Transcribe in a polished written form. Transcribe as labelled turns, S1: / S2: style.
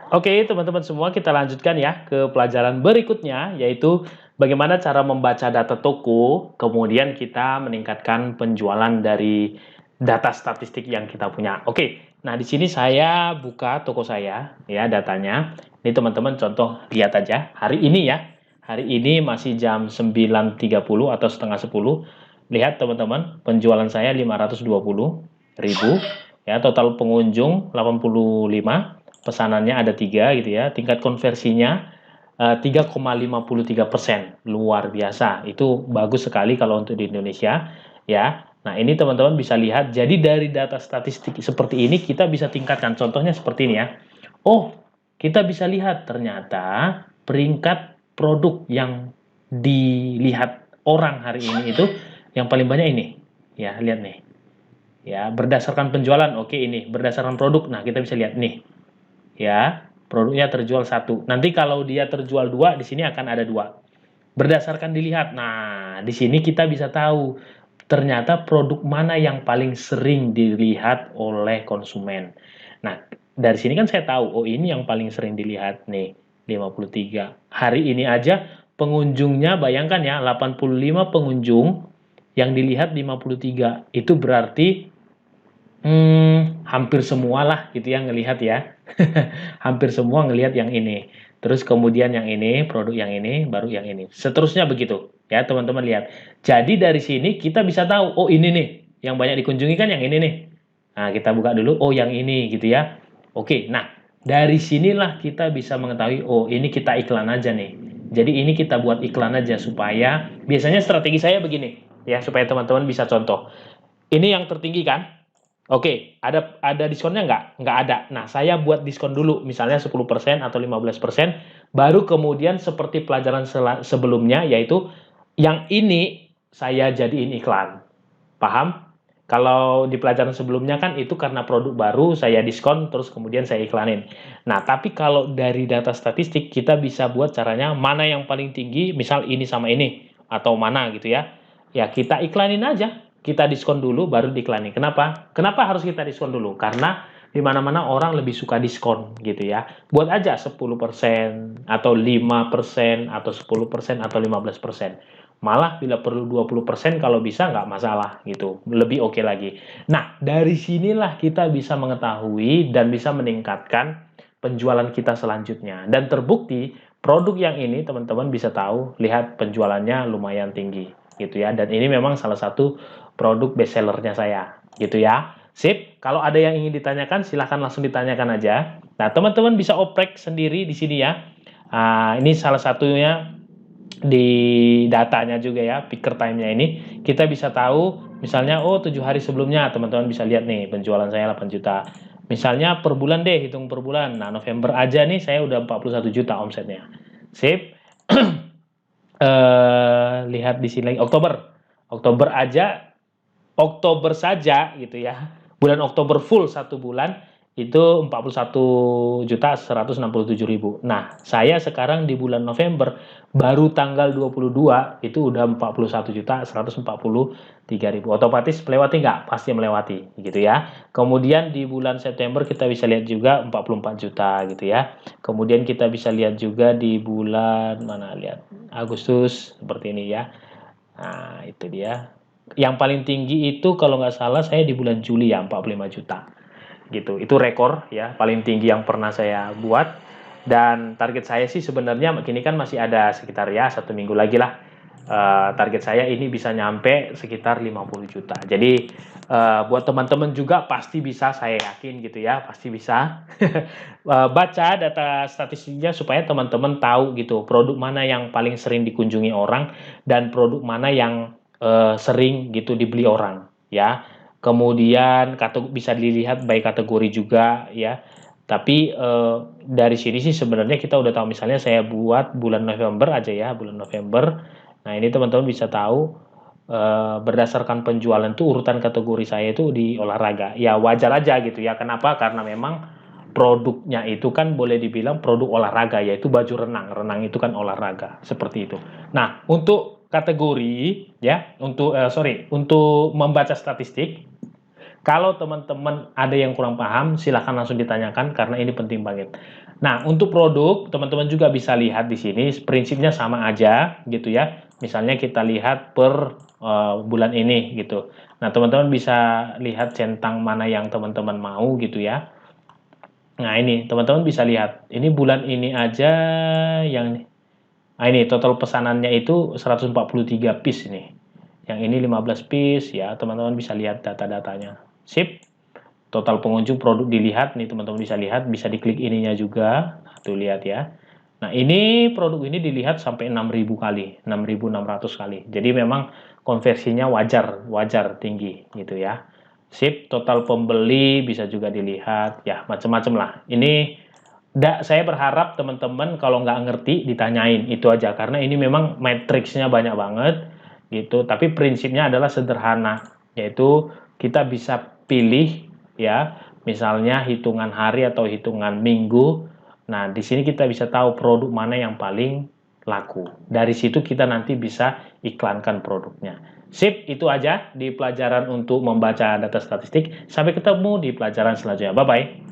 S1: Oke, teman-teman semua, kita lanjutkan ya ke pelajaran berikutnya, yaitu bagaimana cara membaca data toko, kemudian kita meningkatkan penjualan dari data statistik yang kita punya. Oke, nah di sini saya buka toko saya, ya datanya. Ini teman-teman contoh lihat aja, hari ini ya. Hari ini masih jam 9.30 atau setengah 10. Lihat teman-teman, penjualan saya 520.000, ya total pengunjung 85, pesanannya ada 3 gitu ya, tingkat konversinya 3,53%, luar biasa, itu bagus sekali kalau untuk di Indonesia ya. Nah ini teman-teman bisa lihat, jadi dari data statistik seperti ini kita bisa tingkatkan, contohnya seperti ini ya. Oh, kita bisa lihat ternyata peringkat produk yang dilihat orang hari ini itu yang paling banyak ini ya, lihat nih ya, berdasarkan penjualan. Oke, ini berdasarkan produk. Nah kita bisa lihat nih ya, produknya terjual satu. Nanti kalau dia terjual dua, di sini akan ada dua. Berdasarkan dilihat. Nah, di sini kita bisa tahu ternyata produk mana yang paling sering dilihat oleh konsumen. Nah, dari sini kan saya tahu, oh ini yang paling sering dilihat nih, 53. Hari ini aja pengunjungnya bayangkan ya, 85 pengunjung yang dilihat 53. Itu berarti hampir semua lah gitu ya ngelihat ya. Hampir semua ngelihat yang ini. Terus kemudian yang ini, produk yang ini, baru yang ini. Seterusnya begitu. Ya, teman-teman lihat. Jadi dari sini kita bisa tahu, oh ini nih, yang banyak dikunjungi kan yang ini nih. Nah, kita buka dulu, oh yang ini gitu ya. Oke, nah dari sinilah kita bisa mengetahui, oh ini kita iklan aja nih. Jadi ini kita buat iklan aja supaya, biasanya strategi saya begini, ya supaya teman-teman bisa contoh. Ini yang tertinggi kan? Oke, ada diskonnya nggak? Nggak ada. Nah, saya buat diskon dulu, misalnya 10% atau 15%, baru kemudian seperti pelajaran sebelumnya, yaitu yang ini saya jadiin iklan. Paham? Kalau di pelajaran sebelumnya kan itu karena produk baru, saya diskon, terus kemudian saya iklanin. Nah, tapi kalau dari data statistik, kita bisa buat caranya mana yang paling tinggi, misal ini sama ini, atau mana gitu ya. Ya, kita iklanin aja. Kita diskon dulu, baru diiklanin. Kenapa? Kenapa harus kita diskon dulu? Karena di mana-mana orang lebih suka diskon gitu ya. Buat aja 10% atau 5% atau 10% atau 15%. Malah bila perlu 20% kalau bisa nggak masalah gitu. Lebih oke lagi. Nah, dari sinilah kita bisa mengetahui dan bisa meningkatkan penjualan kita selanjutnya. Dan terbukti produk yang ini teman-teman bisa tahu, lihat penjualannya lumayan tinggi gitu ya. Dan ini memang salah satu produk best sellernya saya gitu ya. Sip, kalau ada yang ingin ditanyakan silahkan langsung ditanyakan aja. Nah, teman-teman bisa oprek sendiri di sini ya. Ini salah satunya di datanya juga ya, picker time-nya ini kita bisa tahu misalnya, oh 7 hari sebelumnya teman-teman bisa lihat nih penjualan saya 8 juta, misalnya per bulan deh, hitung per bulan. Nah November aja nih saya udah 41 juta omsetnya. Sip. Lihat di sini lagi Oktober aja, Oktober saja gitu ya, bulan Oktober full 1 bulan itu 41.167.000. Nah, saya sekarang di bulan November baru tanggal 22 itu udah 41.143.000. Otomatis melewati nggak? Pasti melewati gitu ya. Kemudian di bulan September kita bisa lihat juga 44 juta gitu ya. Kemudian kita bisa lihat juga di bulan mana, lihat Agustus seperti ini ya. Nah, itu dia. Yang paling tinggi itu kalau nggak salah saya di bulan Juli ya, 45 juta. Gitu. Itu rekor ya, paling tinggi yang pernah saya buat. Dan target saya sih sebenarnya kini kan masih ada sekitar ya 1 minggu lagi lah. Target saya ini bisa nyampe sekitar 50 juta. Jadi buat teman-teman juga pasti bisa, saya yakin gitu ya, pasti bisa. Baca data statistiknya supaya teman-teman tahu gitu produk mana yang paling sering dikunjungi orang dan produk mana yang sering gitu dibeli orang ya. Kemudian bisa dilihat by kategori juga ya. Tapi dari sini sih sebenarnya kita udah tahu, misalnya saya buat bulan November aja ya, bulan November. Nah, ini teman-teman bisa tahu berdasarkan penjualan tuh urutan kategori saya itu di olahraga. Ya wajar aja gitu ya. Kenapa? Karena memang produknya itu kan boleh dibilang produk olahraga, yaitu baju renang. Renang itu kan olahraga, seperti itu. Nah, untuk kategori ya, untuk untuk membaca statistik, Kalau teman-teman ada yang kurang paham, silahkan langsung ditanyakan karena ini penting banget. Nah, untuk produk, teman-teman juga bisa lihat di sini, prinsipnya sama aja gitu ya. Misalnya kita lihat per bulan ini gitu. Nah, teman-teman bisa lihat centang mana yang teman-teman mau gitu ya. Nah, ini teman-teman bisa lihat. Ini bulan ini aja yang ini total pesanannya itu 143 piece ini. Yang ini 15 piece ya, teman-teman bisa lihat data-datanya. Sip. Total pengunjung produk dilihat nih teman-teman bisa lihat, bisa diklik ininya juga. Tuh lihat ya. Nah, ini produk ini dilihat sampai 6.000 kali, 6.600 kali. Jadi memang konversinya wajar tinggi gitu ya. Sip, total pembeli bisa juga dilihat, ya macam-macam lah. Ini saya berharap teman-teman kalau nggak ngerti ditanyain, itu aja. Karena ini memang matriksnya banyak banget gitu. Tapi prinsipnya adalah sederhana, yaitu kita bisa pilih ya, misalnya hitungan hari atau hitungan minggu. Nah, di sini kita bisa tahu produk mana yang paling laku. Dari situ kita nanti bisa iklankan produknya. Sip, itu aja di pelajaran untuk membaca data statistik. Sampai ketemu di pelajaran selanjutnya. Bye-bye.